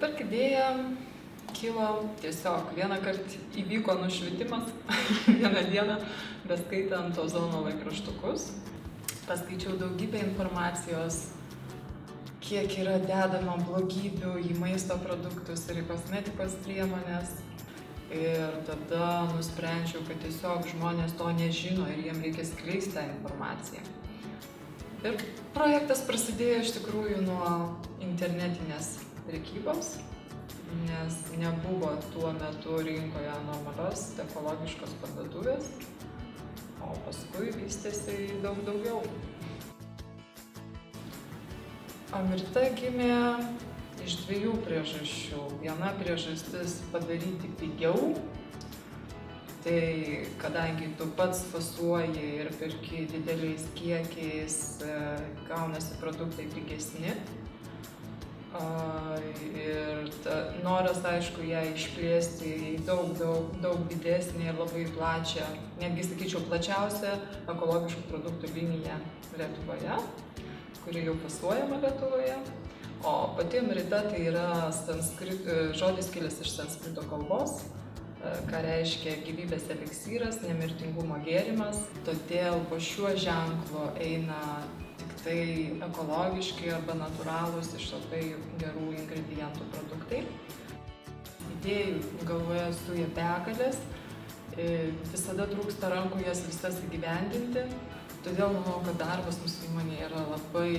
Ekopirk idėja kilo tiesiog vieną kartą įvyko nušvitimas vieną dieną, beskaitant Ozono laikraštukus. Paskaičiau daugybę informacijos, kiek yra dedama blogybių į maisto produktus ir į kosmetikos priemonės. Ir tada nusprendžiau, kad tiesiog žmonės to nežino ir jiem reikia skleisti tą informaciją. Ir projektas prasidėjo iš tikrųjų nuo internetinės prekybos, nes nebuvo tuo metu rinkoje normalios ekologiškos parduotuvės, o paskui vystėsi daug daugiau. Amrita gimė iš dviejų priežasčių. Viena priežastis padaryti pigiau, tai kadangi tu pats fasuoji ir perki dideliais kiekiais, gaunasi produktai pigesni. Ir noras, aišku, ją išplėsti į daug didesnį ir labai plačią, netgi sakyčiau plačiausią ekologiškų produktų liniją Lietuvoje, kuri jau fasuojama Lietuvoje. O pati Amrita tai yra žodis kilęs iš sanskrito kalbos, ką reiškia gyvybės eliksyras, nemirtingumo gėrimas. Todėl po šiuo ženklu eina tik tai ekologiški arba natūralūs iš labai gerų ingredientų produktai. Idėjų galvoje suja begalės, visada trūksta rankų jas visas įgyvendinti. Todėl manau, kad darbas mūsų įmonėje yra labai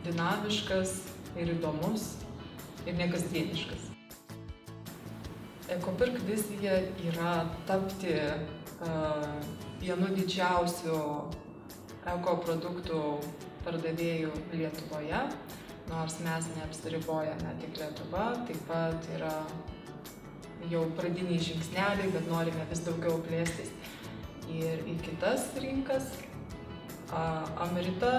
dinamiškas ir įdomus ir nekasdieniškas. Ekopirk vizija yra tapti vienu didžiausių ekoproduktų pardavėjų Lietuvoje, nors mes neapsiribojame tik Lietuva, taip pat yra jau pradiniai žingsneliai, bet norime vis daugiau plėstis ir į kitas rinkas. Amrita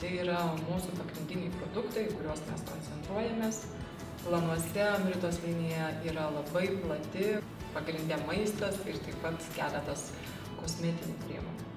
tai yra mūsų pagrindiniai produktai, kuriuos mes koncentruojamės. Planuose Amritos linija yra labai plati, pagrindė maistas ir taip pat keletas kosmetinių priemonių.